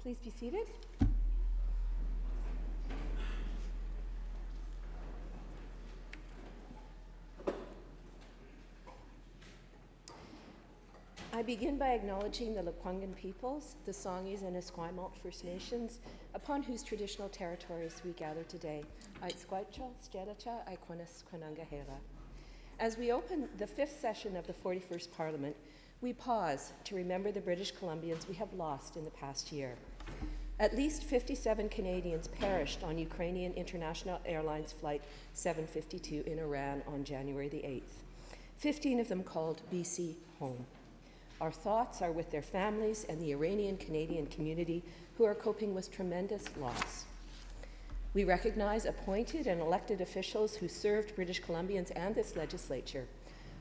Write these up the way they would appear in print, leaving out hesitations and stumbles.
Please be seated. I begin by acknowledging the Lekwungen peoples, the Songhees and Esquimalt First Nations, upon whose traditional territories we gather today. As we open the 5th session of the 41st Parliament, we pause to remember the British Columbians we have lost in the past year. At least 57 Canadians perished on Ukrainian International Airlines Flight 752 in Iran on January the 8th. 15 of them called BC home. Our thoughts are with their families and the Iranian-Canadian community who are coping with tremendous loss. We recognize appointed and elected officials who served British Columbians and this legislature.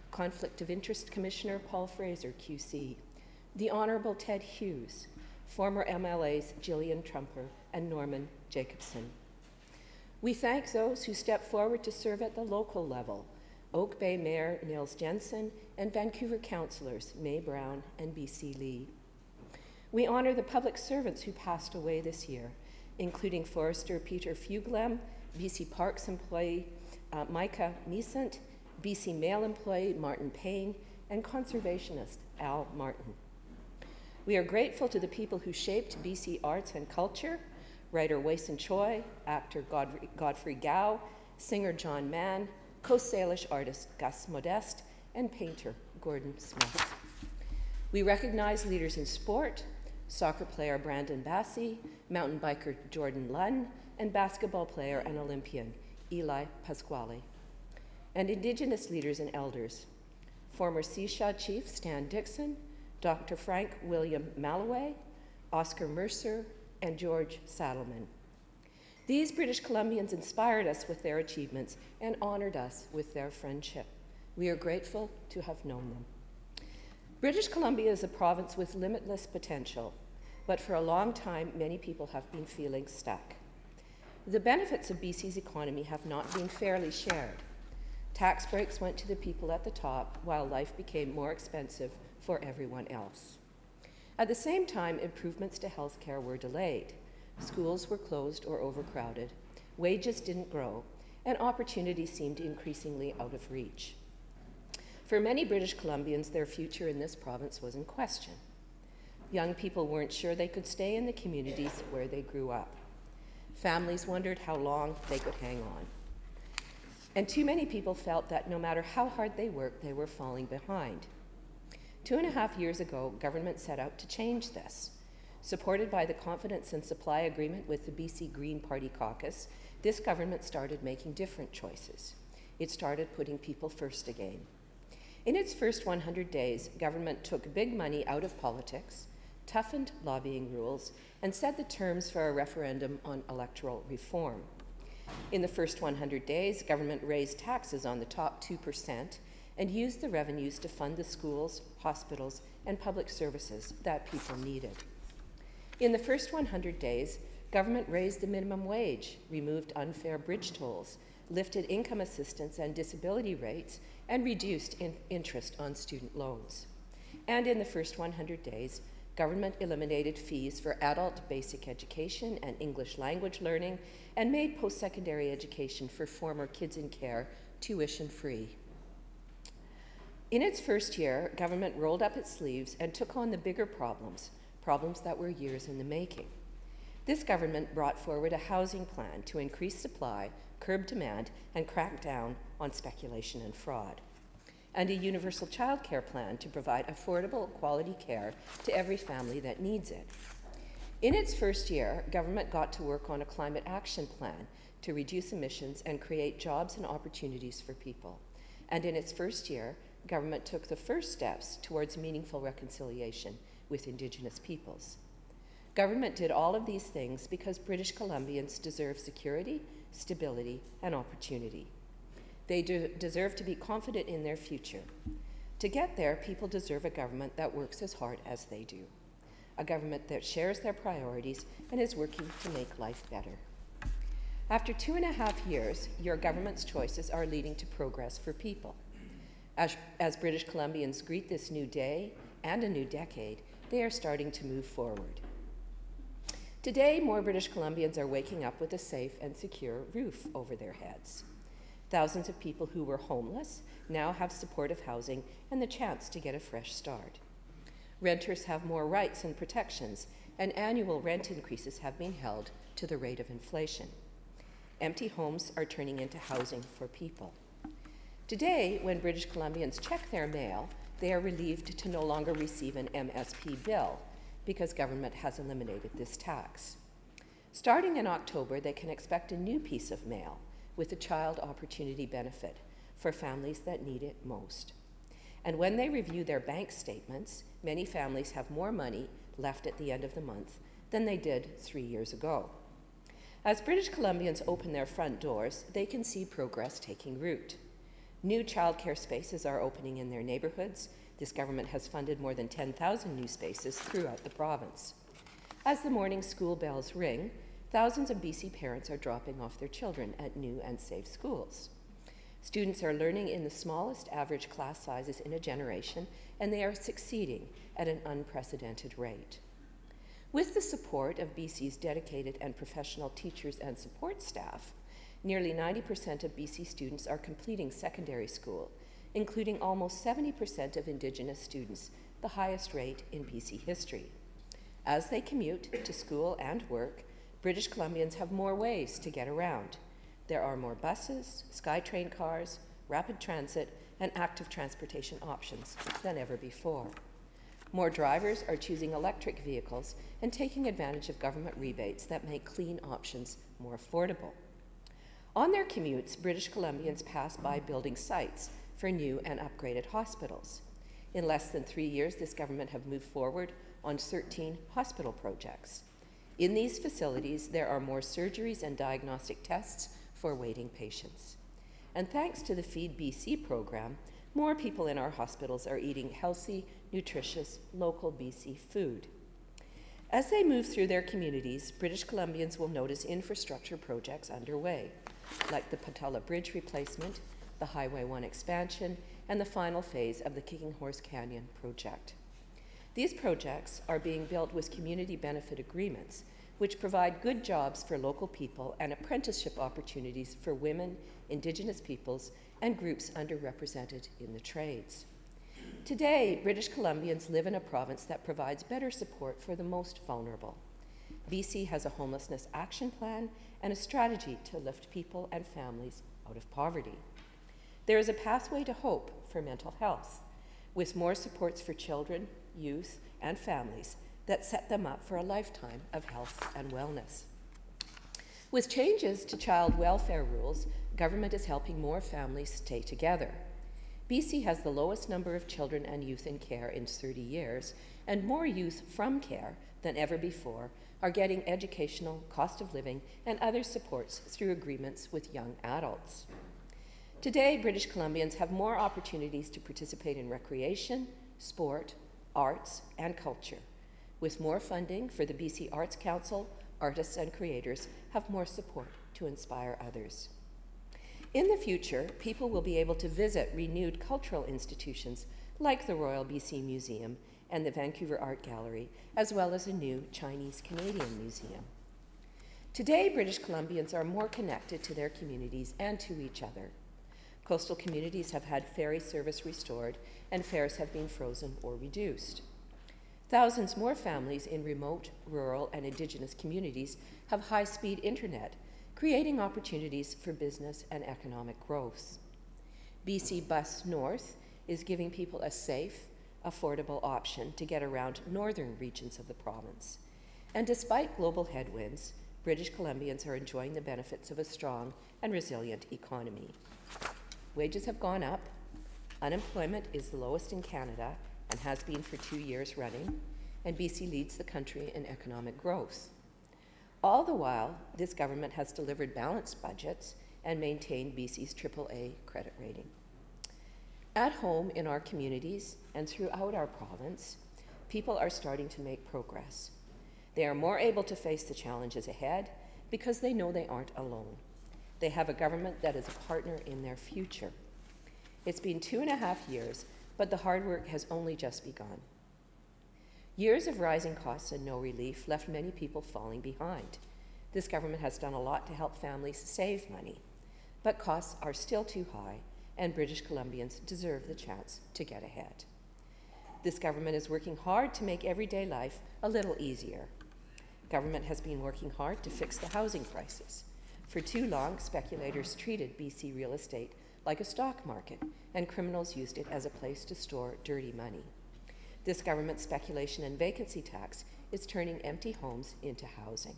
Conflict of Interest Commissioner Paul Fraser, QC, the Honourable Ted Hughes, former MLAs Gillian Trumper and Norman Jacobson. We thank those who stepped forward to serve at the local level, Oak Bay Mayor Nils Jensen and Vancouver councillors May Brown and BC Lee. We honour the public servants who passed away this year, including Forester Peter Fuglem, BC Parks employee Micah Meesant, BC Mail employee Martin Payne, and conservationist Al Martin. We are grateful to the people who shaped BC arts and culture, writer Wei-Sun Choi, actor Godfrey Gao, singer John Mann, Coast Salish artist Gus Modeste, and painter Gordon Smith. We recognize leaders in sport, soccer player Brandon Bassi, mountain biker Jordan Lunn, and basketball player and Olympian Eli Pasquale. And Indigenous leaders and elders, former Seashaw Chief Stan Dixon, Dr. Frank William Malloway, Oscar Mercer, and George Saddleman. These British Columbians inspired us with their achievements and honored us with their friendship. We are grateful to have known them. British Columbia is a province with limitless potential, but for a long time, many people have been feeling stuck. The benefits of BC's economy have not been fairly shared. Tax breaks went to the people at the top, while life became more expensive for everyone else. At the same time, improvements to healthcare were delayed. Schools were closed or overcrowded, wages didn't grow, and opportunity seemed increasingly out of reach. For many British Columbians, their future in this province was in question. Young people weren't sure they could stay in the communities where they grew up. Families wondered how long they could hang on. And too many people felt that no matter how hard they worked, they were falling behind. 2.5 years ago, government set out to change this. Supported by the Confidence and Supply Agreement with the BC Green Party caucus, this government started making different choices. It started putting people first again. In its first 100 days, government took big money out of politics, toughened lobbying rules, and set the terms for a referendum on electoral reform. In the first 100 days, government raised taxes on the top 2% and used the revenues to fund the schools, hospitals, and public services that people needed. In the first 100 days, government raised the minimum wage, removed unfair bridge tolls, lifted income assistance and disability rates, and reduced interest on student loans. And in the first 100 days, government eliminated fees for adult basic education and English language learning and made post-secondary education for former kids in care tuition-free. In its first year, government rolled up its sleeves and took on the bigger problems that were years in the making. This government brought forward a housing plan to increase supply, curb demand, and crack down on speculation and fraud, and a universal childcare plan to provide affordable, quality care to every family that needs it. In its first year, government got to work on a climate action plan to reduce emissions and create jobs and opportunities for people. And in its first year, government took the first steps towards meaningful reconciliation with Indigenous peoples. Government did all of these things because British Columbians deserve security, stability, and opportunity. They deserve to be confident in their future. To get there, people deserve a government that works as hard as they do, a government that shares their priorities and is working to make life better. After 2.5 years, your government's choices are leading to progress for people. As British Columbians greet this new day and a new decade, they are starting to move forward. Today, more British Columbians are waking up with a safe and secure roof over their heads. Thousands of people who were homeless now have supportive housing and the chance to get a fresh start. Renters have more rights and protections, and annual rent increases have been held to the rate of inflation. Empty homes are turning into housing for people. Today, when British Columbians check their mail, they are relieved to no longer receive an MSP bill because government has eliminated this tax. Starting in October, they can expect a new piece of mail with a child opportunity benefit for families that need it most. And when they review their bank statements, many families have more money left at the end of the month than they did 3 years ago. As British Columbians open their front doors, they can see progress taking root. New childcare spaces are opening in their neighborhoods. This government has funded more than 10,000 new spaces throughout the province. As the morning school bells ring, thousands of BC parents are dropping off their children at new and safe schools. Students are learning in the smallest average class sizes in a generation, and they are succeeding at an unprecedented rate. With the support of BC's dedicated and professional teachers and support staff, nearly 90% of BC students are completing secondary school, including almost 70% of Indigenous students, the highest rate in BC history. As they commute to school and work, British Columbians have more ways to get around. There are more buses, SkyTrain cars, rapid transit, and active transportation options than ever before. More drivers are choosing electric vehicles and taking advantage of government rebates that make clean options more affordable. On their commutes, British Columbians pass by building sites for new and upgraded hospitals. In less than 3 years, this government have moved forward on 13 hospital projects. In these facilities, there are more surgeries and diagnostic tests for waiting patients. And thanks to the Feed BC program, more people in our hospitals are eating healthy, nutritious, local BC food. As they move through their communities, British Columbians will notice infrastructure projects underway, like the Patella Bridge replacement, the Highway 1 expansion, and the final phase of the Kicking Horse Canyon project. These projects are being built with community benefit agreements, which provide good jobs for local people and apprenticeship opportunities for women, Indigenous peoples, and groups underrepresented in the trades. Today, British Columbians live in a province that provides better support for the most vulnerable. BC has a homelessness action plan and a strategy to lift people and families out of poverty. There is a pathway to hope for mental health, with more supports for children, youth, and families that set them up for a lifetime of health and wellness. With changes to child welfare rules, government is helping more families stay together. BC has the lowest number of children and youth in care in 30 years, and more youth from care than ever before are getting educational, cost of living, and other supports through agreements with young adults. Today, British Columbians have more opportunities to participate in recreation, sport, arts, and culture. With more funding for the BC Arts Council, artists and creators have more support to inspire others. In the future, people will be able to visit renewed cultural institutions like the Royal BC Museum and the Vancouver Art Gallery, as well as a new Chinese-Canadian museum. Today, British Columbians are more connected to their communities and to each other. Coastal communities have had ferry service restored, and fares have been frozen or reduced. Thousands more families in remote, rural, and Indigenous communities have high-speed internet, creating opportunities for business and economic growth. BC Bus North is giving people a safe, affordable option to get around northern regions of the province. And despite global headwinds, British Columbians are enjoying the benefits of a strong and resilient economy. Wages have gone up, unemployment is the lowest in Canada and has been for 2 years running, and BC leads the country in economic growth. All the while, this government has delivered balanced budgets and maintained BC's AAA credit rating. At home in our communities and throughout our province, people are starting to make progress. They are more able to face the challenges ahead because they know they aren't alone. They have a government that is a partner in their future. It's been 2.5 years, but the hard work has only just begun. Years of rising costs and no relief left many people falling behind. This government has done a lot to help families save money, but costs are still too high, and British Columbians deserve the chance to get ahead. This government is working hard to make everyday life a little easier. Government has been working hard to fix the housing crisis. For too long, speculators treated BC real estate like a stock market, and criminals used it as a place to store dirty money. This government's speculation and vacancy tax is turning empty homes into housing.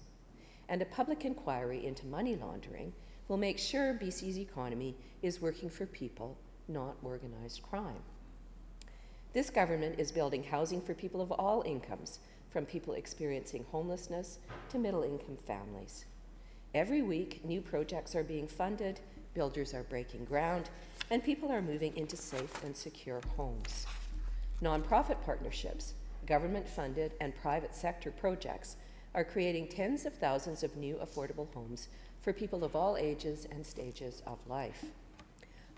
And a public inquiry into money laundering will make sure BC's economy is working for people, not organized crime. This government is building housing for people of all incomes, from people experiencing homelessness to middle-income families. Every week, new projects are being funded, builders are breaking ground, and people are moving into safe and secure homes. Nonprofit partnerships, government-funded and private sector projects are creating tens of thousands of new affordable homes for people of all ages and stages of life.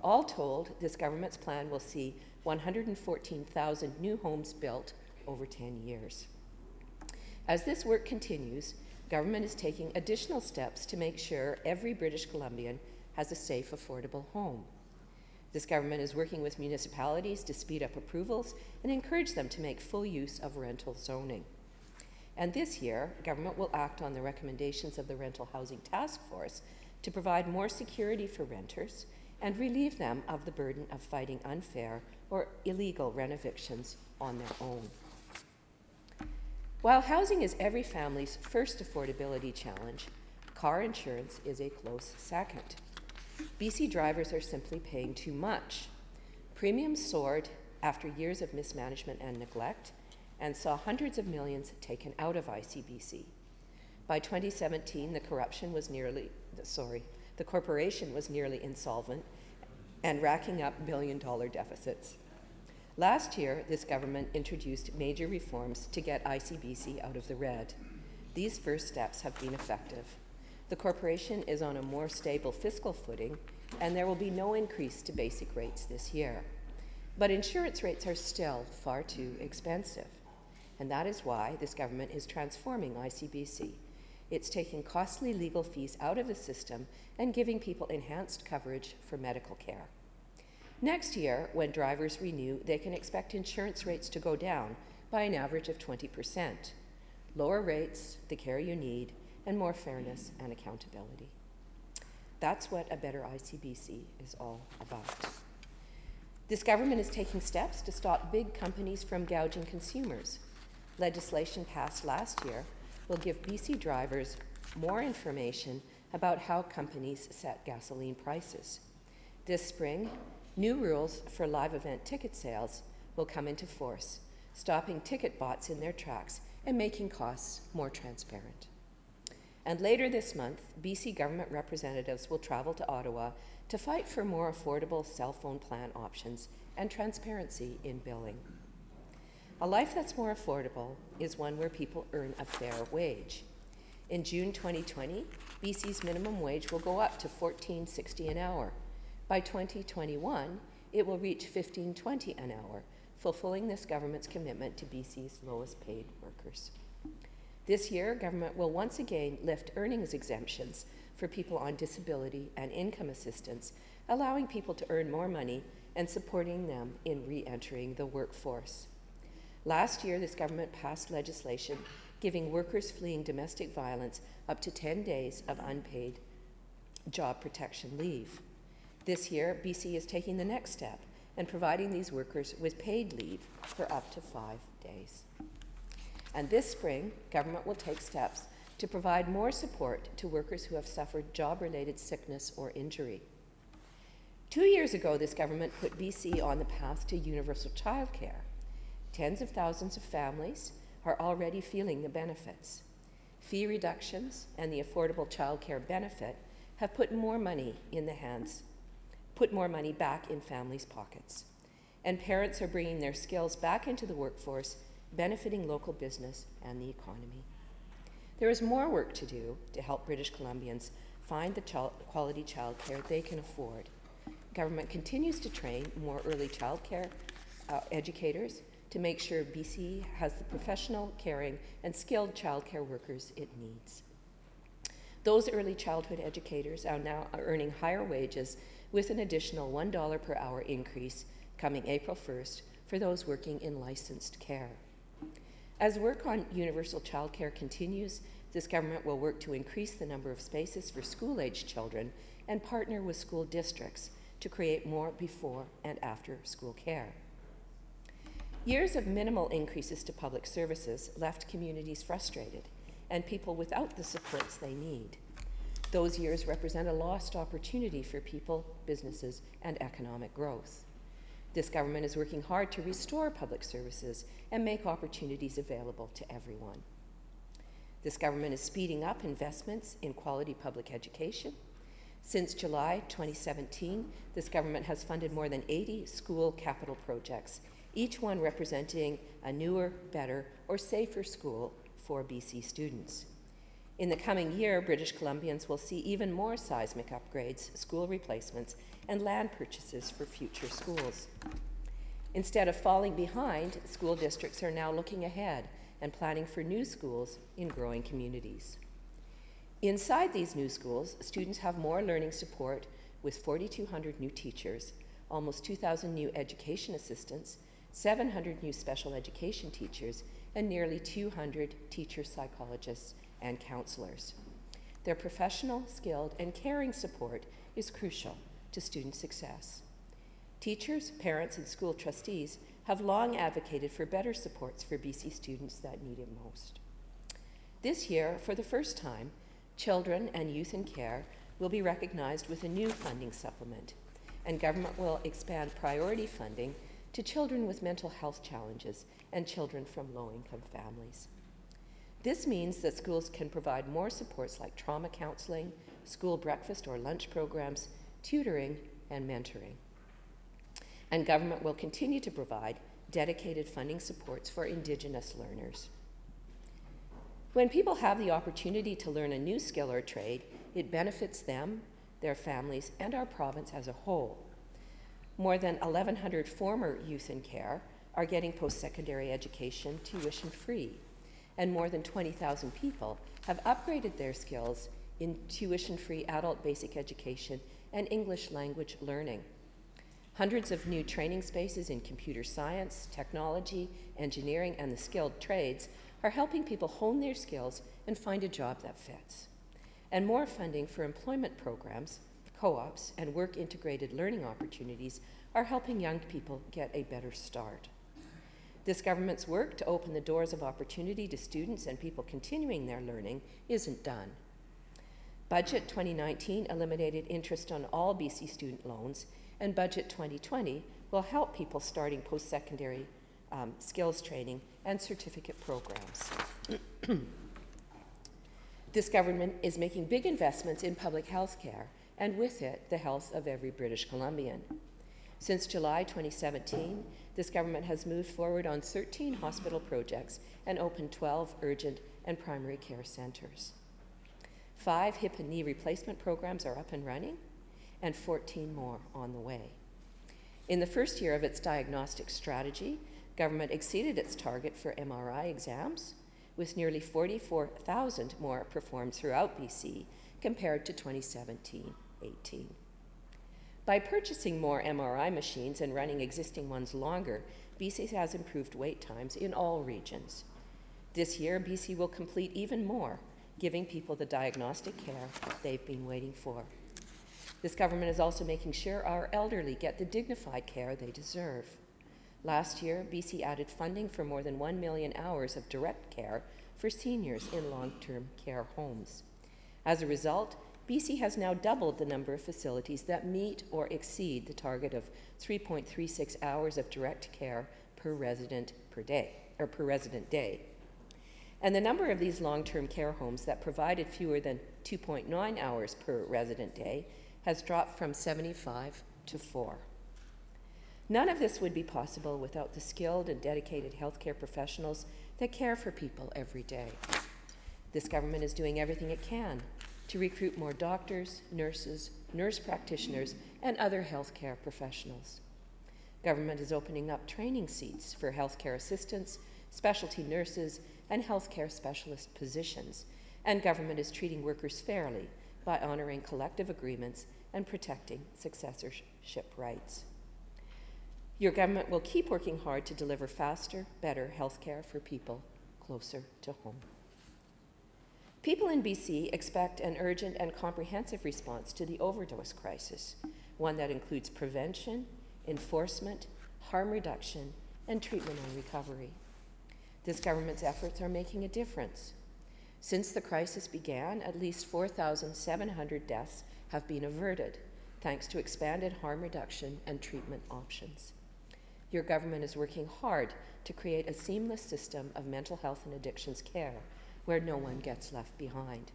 All told, this government's plan will see 114,000 new homes built over 10 years. As this work continues, government is taking additional steps to make sure every British Columbian has a safe, affordable home. This government is working with municipalities to speed up approvals and encourage them to make full use of rental zoning. And this year, government will act on the recommendations of the Rental Housing Task Force to provide more security for renters and relieve them of the burden of fighting unfair or illegal rent evictions on their own. While housing is every family's first affordability challenge, car insurance is a close second. BC drivers are simply paying too much. Premiums soared after years of mismanagement and neglect and saw hundreds of millions taken out of ICBC. By 2017, the corporation was nearly insolvent and racking up billion-dollar deficits. Last year, this government introduced major reforms to get ICBC out of the red. These first steps have been effective. The corporation is on a more stable fiscal footing, and there will be no increase to basic rates this year. But insurance rates are still far too expensive, and that is why this government is transforming ICBC. It's taking costly legal fees out of the system and giving people enhanced coverage for medical care. Next year, when drivers renew, they can expect insurance rates to go down by an average of 20%. Lower rates, the care you need, and more fairness and accountability. That's what a better ICBC is all about. This government is taking steps to stop big companies from gouging consumers. Legislation passed last year will give BC drivers more information about how companies set gasoline prices. This spring, new rules for live event ticket sales will come into force, stopping ticket bots in their tracks and making costs more transparent. And later this month, BC government representatives will travel to Ottawa to fight for more affordable cell phone plan options and transparency in billing. A life that's more affordable is one where people earn a fair wage. In June 2020, BC's minimum wage will go up to $14.60 an hour. By 2021, it will reach $15.20 an hour, fulfilling this government's commitment to BC's lowest paid workers. This year, government will once again lift earnings exemptions for people on disability and income assistance, allowing people to earn more money and supporting them in re-entering the workforce. Last year, this government passed legislation giving workers fleeing domestic violence up to 10 days of unpaid job protection leave. This year, BC is taking the next step and providing these workers with paid leave for up to 5 days. And this spring, government will take steps to provide more support to workers who have suffered job-related sickness or injury. 2 years ago, this government put BC on the path to universal childcare. Tens of thousands of families are already feeling the benefits. Fee reductions and the affordable childcare benefit have put more money back in families' pockets. And parents are bringing their skills back into the workforce, benefiting local business and the economy. There is more work to do to help British Columbians find the quality childcare they can afford. Government continues to train more early childcare educators to make sure BC has the professional, caring, and skilled childcare workers it needs. Those early childhood educators are now earning higher wages with an additional $1 per hour increase coming April 1st for those working in licensed care. As work on universal childcare continues, this government will work to increase the number of spaces for school-aged children and partner with school districts to create more before and after school care. Years of minimal increases to public services left communities frustrated and people without the supports they need. Those years represent a lost opportunity for people, businesses, and economic growth. This government is working hard to restore public services and make opportunities available to everyone. This government is speeding up investments in quality public education. Since July 2017, this government has funded more than 80 school capital projects, each one representing a newer, better, or safer school for BC students. In the coming year, British Columbians will see even more seismic upgrades, school replacements, and land purchases for future schools. Instead of falling behind, school districts are now looking ahead and planning for new schools in growing communities. Inside these new schools, students have more learning support with 4,200 new teachers, almost 2,000 new education assistants, 700 new special education teachers, and nearly 200 teacher psychologists and counselors. Their professional, skilled, and caring support is crucial to student success. Teachers, parents, and school trustees have long advocated for better supports for BC students that need it most. This year, for the first time, children and youth in care will be recognized with a new funding supplement, and government will expand priority funding to children with mental health challenges and children from low-income families. This means that schools can provide more supports like trauma counseling, school breakfast or lunch programs, tutoring, and mentoring. And government will continue to provide dedicated funding supports for Indigenous learners. When people have the opportunity to learn a new skill or trade, it benefits them, their families, and our province as a whole. More than 1,100 former youth in care are getting post-secondary education tuition-free, and more than 20,000 people have upgraded their skills in tuition-free adult basic education and English language learning. Hundreds of new training spaces in computer science, technology, engineering, and the skilled trades are helping people hone their skills and find a job that fits. And more funding for employment programs, co-ops, and work-integrated learning opportunities are helping young people get a better start. This government's work to open the doors of opportunity to students and people continuing their learning isn't done. Budget 2019 eliminated interest on all BC student loans, and Budget 2020 will help people starting post-secondary skills training and certificate programs. This government is making big investments in public health care, and with it, the health of every British Columbian. Since July 2017, this government has moved forward on 13 hospital projects and opened 12 urgent and primary care centres. 5 hip and knee replacement programs are up and running, and 14 more on the way. In the first year of its diagnostic strategy, government exceeded its target for MRI exams, with nearly 44,000 more performed throughout BC compared to 2017-18. By purchasing more MRI machines and running existing ones longer, BC has improved wait times in all regions. This year, BC will complete even more, giving people the diagnostic care they've been waiting for. This government is also making sure our elderly get the dignified care they deserve. Last year, BC added funding for more than 1 million hours of direct care for seniors in long-term care homes. As a result, BC has now doubled the number of facilities that meet or exceed the target of 3.36 hours of direct care per resident per day, or per resident day. And the number of these long-term care homes that provided fewer than 2.9 hours per resident day has dropped from 75 to 4. None of this would be possible without the skilled and dedicated healthcare professionals that care for people every day. This government is doing everything it can to recruit more doctors, nurses, nurse practitioners, and other healthcare professionals. Government is opening up training seats for healthcare assistants, specialty nurses, and healthcare specialist positions, and government is treating workers fairly by honoring collective agreements and protecting successorship rights. Your government will keep working hard to deliver faster, better healthcare for people closer to home. People in BC expect an urgent and comprehensive response to the overdose crisis, one that includes prevention, enforcement, harm reduction, and treatment and recovery. This government's efforts are making a difference. Since the crisis began, at least 4,700 deaths have been averted, thanks to expanded harm reduction and treatment options. Your government is working hard to create a seamless system of mental health and addictions care where no one gets left behind.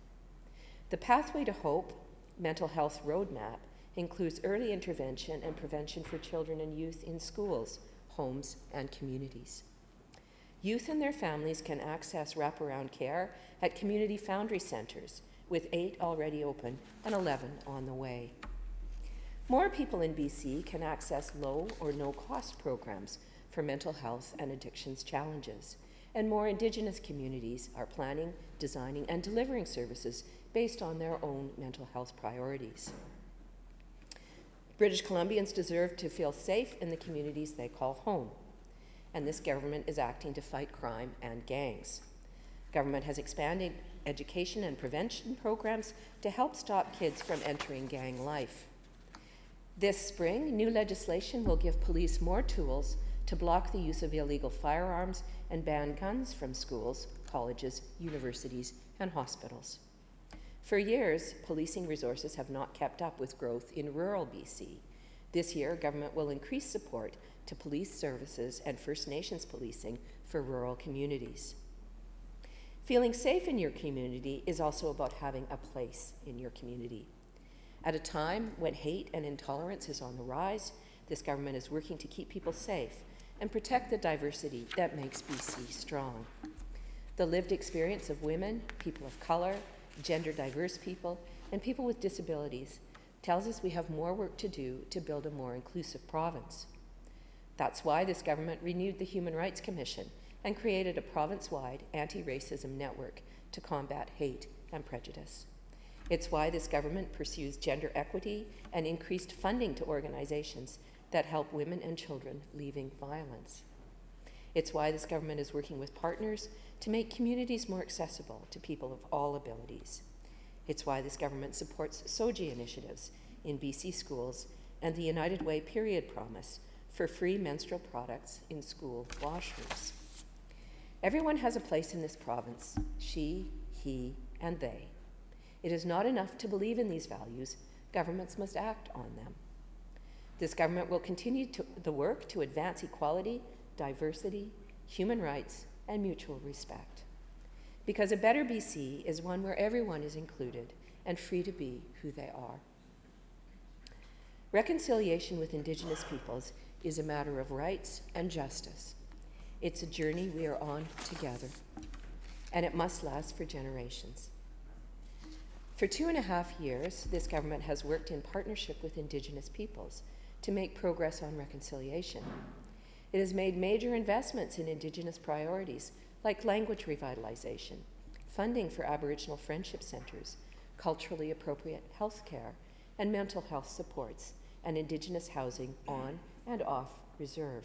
The Pathway to Hope mental health roadmap includes early intervention and prevention for children and youth in schools, homes, and communities. Youth and their families can access wraparound care at community foundry centres, with 8 already open and 11 on the way. More people in BC can access low or no-cost programs for mental health and addictions challenges, and more Indigenous communities are planning, designing, and delivering services based on their own mental health priorities. British Columbians deserve to feel safe in the communities they call home, and this government is acting to fight crime and gangs. Government has expanded education and prevention programs to help stop kids from entering gang life. This spring, new legislation will give police more tools to block the use of illegal firearms and ban guns from schools, colleges, universities, and hospitals. For years, policing resources have not kept up with growth in rural BC. This year, government will increase support to police services and First Nations policing for rural communities. Feeling safe in your community is also about having a place in your community. At a time when hate and intolerance is on the rise, this government is working to keep people safe and protect the diversity that makes BC strong. The lived experience of women, people of color, gender diverse people, and people with disabilities tells us we have more work to do to build a more inclusive province. That's why this government renewed the Human Rights Commission and created a province-wide anti-racism network to combat hate and prejudice. It's why this government pursues gender equity and increased funding to organizations that help women and children leaving violence. It's why this government is working with partners to make communities more accessible to people of all abilities. It's why this government supports SOGI initiatives in BC schools and the United Way Period Promise for free menstrual products in school washrooms. Everyone has a place in this province, she, he, and they. It is not enough to believe in these values, governments must act on them. This government will continue the work to advance equality, diversity, human rights, and mutual respect. Because a better BC is one where everyone is included and free to be who they are. Reconciliation with Indigenous peoples is a matter of rights and justice. It's a journey we are on together, and it must last for generations. For 2.5 years, this government has worked in partnership with Indigenous peoples to make progress on reconciliation. It has made major investments in Indigenous priorities like language revitalization, funding for Aboriginal friendship centres, culturally appropriate health care, and mental health supports, and Indigenous housing on and off reserve.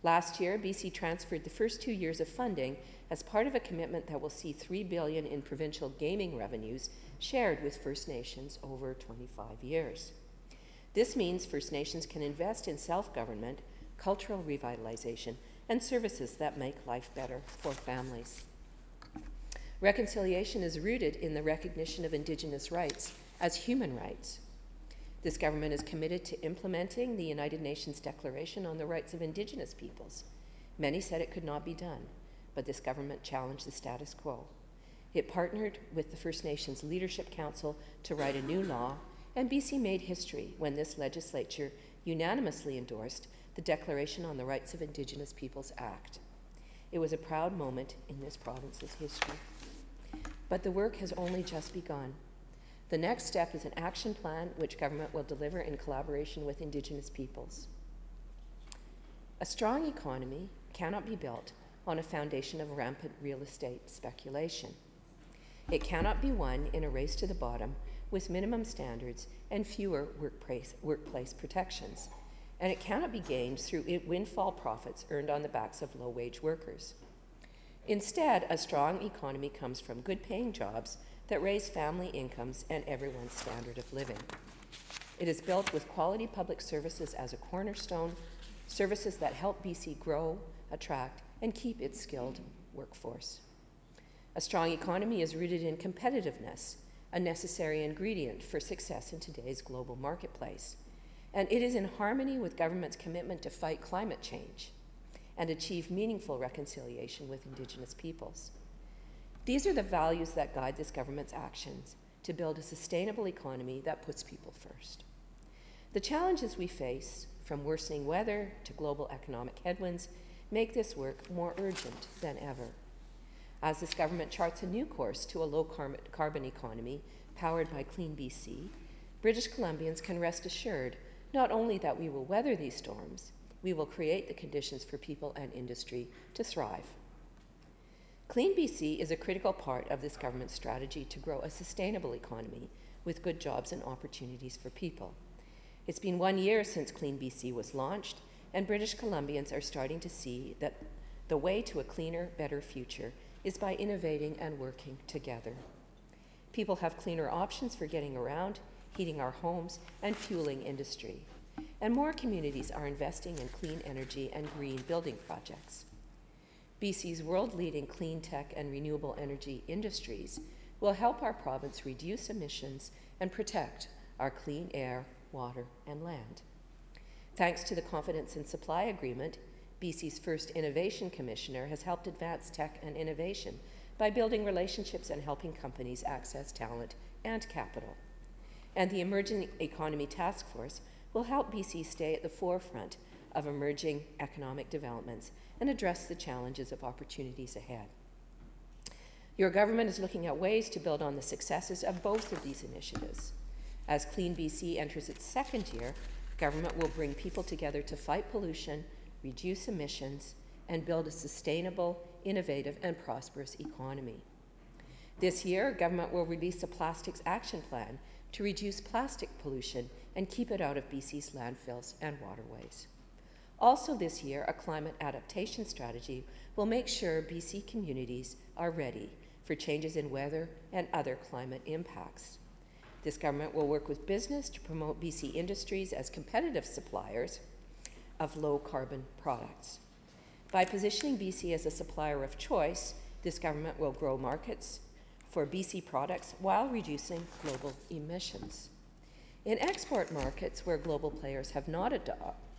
Last year, BC transferred the first 2 years of funding as part of a commitment that will see $3 billion in provincial gaming revenues shared with First Nations over 25 years. This means First Nations can invest in self-government, cultural revitalization, and services that make life better for families. Reconciliation is rooted in the recognition of Indigenous rights as human rights. This government is committed to implementing the United Nations Declaration on the Rights of Indigenous Peoples. Many said it could not be done, but this government challenged the status quo. It partnered with the First Nations Leadership Council to write a new law, and BC made history when this legislature unanimously endorsed the Declaration on the Rights of Indigenous Peoples Act. It was a proud moment in this province's history. But the work has only just begun. The next step is an action plan which government will deliver in collaboration with Indigenous peoples. A strong economy cannot be built on a foundation of rampant real estate speculation. It cannot be won in a race to the bottom with minimum standards and fewer workplace protections. And it cannot be gained through windfall profits earned on the backs of low-wage workers. Instead, a strong economy comes from good-paying jobs that raise family incomes and everyone's standard of living. It is built with quality public services as a cornerstone, services that help BC grow, attract, and keep its skilled workforce. A strong economy is rooted in competitiveness, a necessary ingredient for success in today's global marketplace. And it is in harmony with government's commitment to fight climate change and achieve meaningful reconciliation with Indigenous peoples. These are the values that guide this government's actions to build a sustainable economy that puts people first. The challenges we face, from worsening weather to global economic headwinds, make this work more urgent than ever. As this government charts a new course to a low-carbon economy powered by Clean BC, British Columbians can rest assured not only that we will weather these storms, we will create the conditions for people and industry to thrive. Clean BC is a critical part of this government's strategy to grow a sustainable economy with good jobs and opportunities for people. It's been 1 year since Clean BC was launched, and British Columbians are starting to see that the way to a cleaner, better future is by innovating and working together. People have cleaner options for getting around, heating our homes, and fueling industry. And more communities are investing in clean energy and green building projects. BC's world-leading clean tech and renewable energy industries will help our province reduce emissions and protect our clean air, water, and land. Thanks to the Confidence in Supply Agreement, BC's first Innovation Commissioner has helped advance tech and innovation by building relationships and helping companies access talent and capital. And the Emerging Economy Task Force will help BC stay at the forefront of emerging economic developments and address the challenges of opportunities ahead. Your government is looking at ways to build on the successes of both of these initiatives. As Clean BC enters its second year, government will bring people together to fight pollution, reduce emissions, and build a sustainable, innovative, and prosperous economy. This year, government will release a plastics action plan to reduce plastic pollution and keep it out of BC's landfills and waterways. Also this year, a climate adaptation strategy will make sure BC communities are ready for changes in weather and other climate impacts. This government will work with business to promote BC industries as competitive suppliers of low-carbon products. By positioning BC as a supplier of choice, this government will grow markets for BC products while reducing global emissions. In export markets where global players have not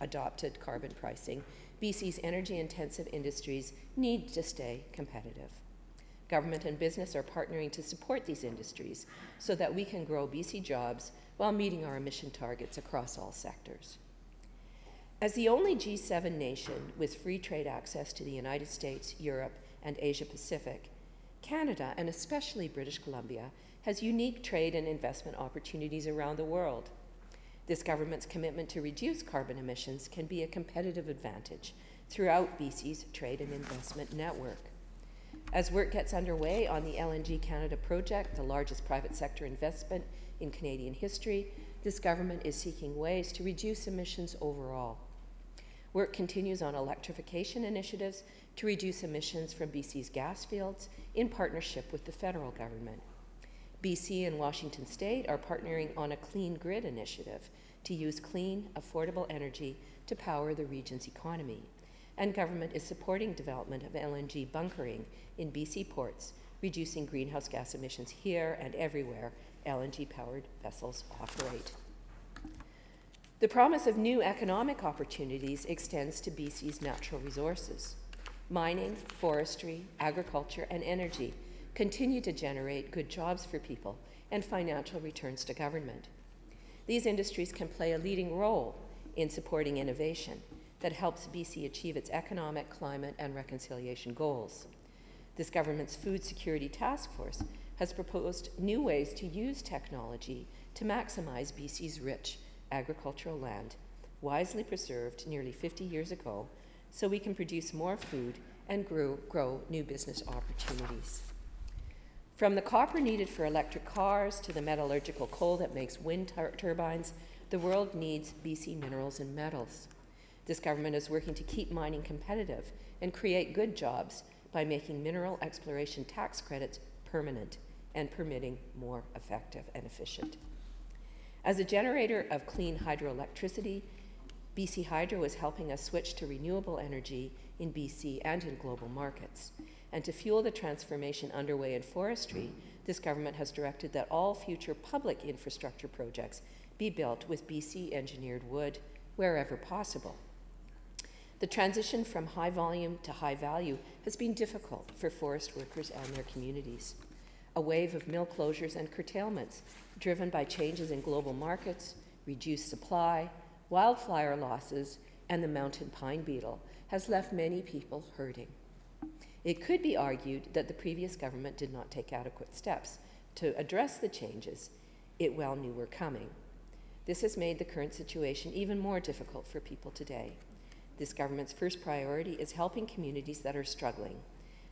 adopted carbon pricing, BC's energy-intensive industries need to stay competitive. Government and business are partnering to support these industries so that we can grow BC jobs while meeting our emission targets across all sectors. As the only G7 nation with free trade access to the United States, Europe, and Asia Pacific, Canada, and especially British Columbia, has unique trade and investment opportunities around the world. This government's commitment to reduce carbon emissions can be a competitive advantage throughout BC's trade and investment network. As work gets underway on the LNG Canada project, the largest private sector investment in Canadian history, this government is seeking ways to reduce emissions overall. Work continues on electrification initiatives to reduce emissions from BC's gas fields in partnership with the federal government. BC and Washington State are partnering on a clean grid initiative to use clean, affordable energy to power the region's economy. And government is supporting development of LNG bunkering in BC ports, reducing greenhouse gas emissions here and everywhere LNG-powered vessels operate. The promise of new economic opportunities extends to BC's natural resources. Mining, forestry, agriculture, and energy continue to generate good jobs for people and financial returns to government. These industries can play a leading role in supporting innovation that helps BC achieve its economic, climate, and reconciliation goals. This government's Food Security Task Force has proposed new ways to use technology to maximize BC's rich agricultural land, wisely preserved nearly 50 years ago, so we can produce more food and grow new business opportunities. From the copper needed for electric cars to the metallurgical coal that makes wind turbines, the world needs BC minerals and metals. This government is working to keep mining competitive and create good jobs by making mineral exploration tax credits permanent and permitting more effective and efficient. As a generator of clean hydroelectricity, BC Hydro is helping us switch to renewable energy in BC and in global markets. And to fuel the transformation underway in forestry, this government has directed that all future public infrastructure projects be built with BC engineered wood wherever possible. The transition from high volume to high value has been difficult for forest workers and their communities. A wave of mill closures and curtailments driven by changes in global markets, reduced supply, wildfire losses, and the mountain pine beetle has left many people hurting. It could be argued that the previous government did not take adequate steps to address the changes it well knew were coming. This has made the current situation even more difficult for people today. This government's first priority is helping communities that are struggling.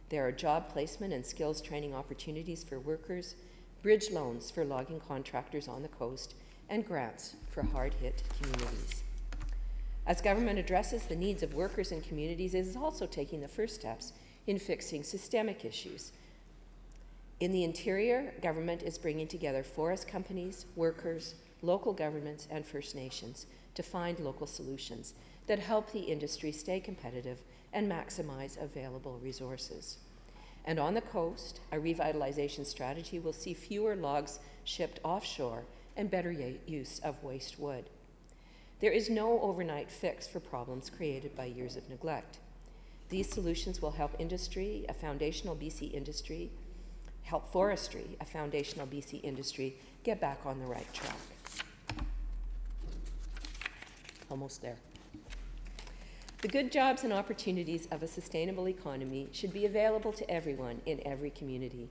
There are job placement and skills training opportunities for workers, bridge loans for logging contractors on the coast, and grants for hard-hit communities. As government addresses the needs of workers and communities, it is also taking the first steps in fixing systemic issues. In the interior, government is bringing together forest companies, workers, local governments, and First Nations to find local solutions that help the industry stay competitive and maximize available resources. And on the coast, a revitalization strategy will see fewer logs shipped offshore and better use of waste wood. There is no overnight fix for problems created by years of neglect. These solutions will help industry, a foundational BC industry, help forestry, a foundational BC industry, get back on the right track. Almost there. The good jobs and opportunities of a sustainable economy should be available to everyone in every community.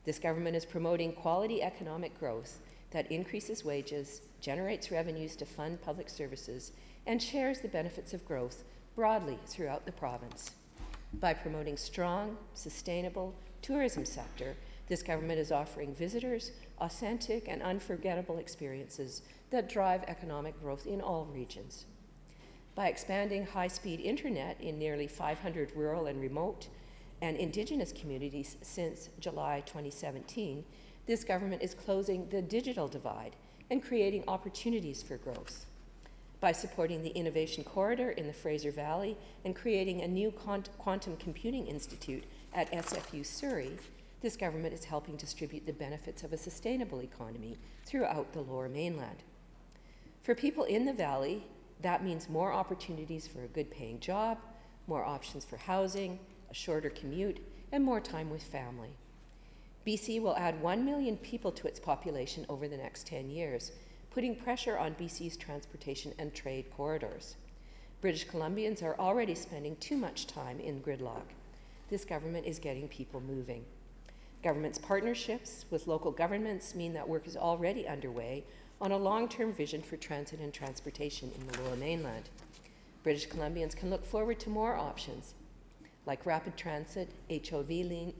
This government is promoting quality economic growth that increases wages, generates revenues to fund public services, and shares the benefits of growth broadly throughout the province. By promoting strong, sustainable tourism sector, this government is offering visitors authentic and unforgettable experiences that drive economic growth in all regions. By expanding high-speed internet in nearly 500 rural and remote and Indigenous communities since July 2017, this government is closing the digital divide and creating opportunities for growth. By supporting the Innovation Corridor in the Fraser Valley and creating a new quantum computing institute at SFU Surrey, this government is helping distribute the benefits of a sustainable economy throughout the Lower Mainland. For people in the Valley, that means more opportunities for a good-paying job, more options for housing, a shorter commute, and more time with family. BC will add 1 million people to its population over the next 10 years, putting pressure on BC's transportation and trade corridors. British Columbians are already spending too much time in gridlock. This government is getting people moving. Government's partnerships with local governments mean that work is already underway on a long-term vision for transit and transportation in the Lower Mainland. British Columbians can look forward to more options, like rapid transit, HOV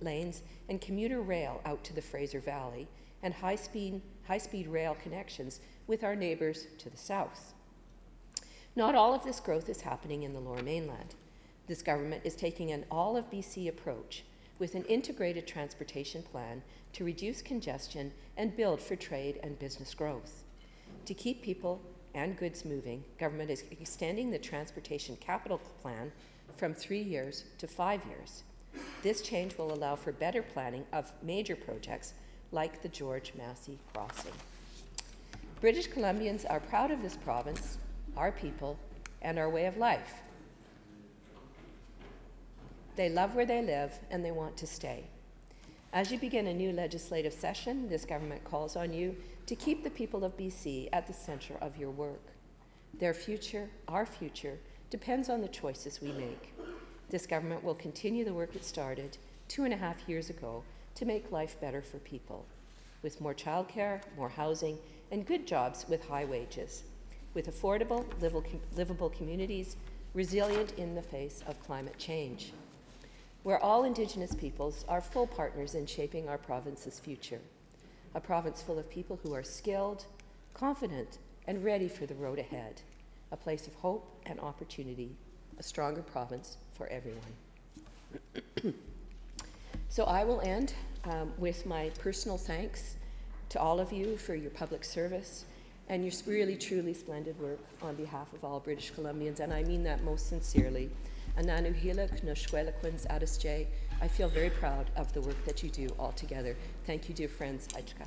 lanes, and commuter rail out to the Fraser Valley, and high-speed rail connections with our neighbours to the south. Not all of this growth is happening in the Lower Mainland. This government is taking an all-of-BC approach with an integrated transportation plan to reduce congestion and build for trade and business growth. To keep people and goods moving, government is extending the Transportation Capital Plan from 3 years to 5 years. This change will allow for better planning of major projects like the George Massey Crossing. British Columbians are proud of this province, our people, and our way of life. They love where they live and they want to stay. As you begin a new legislative session, this government calls on you to keep the people of BC at the centre of your work. Their future, our future, depends on the choices we make. This government will continue the work it started 2.5 years ago to make life better for people, with more childcare, more housing, and good jobs with high wages, with affordable, livable communities, resilient in the face of climate change, where all Indigenous peoples are full partners in shaping our province's future. A province full of people who are skilled, confident, and ready for the road ahead. A place of hope and opportunity, a stronger province for everyone. So I will end with my personal thanks to all of you for your public service and your really, truly splendid work on behalf of all British Columbians, and I mean that most sincerely. Ananuhilak Noshwelaquins Adisjay, I feel very proud of the work that you do all together. Thank you, dear friends. Aichka.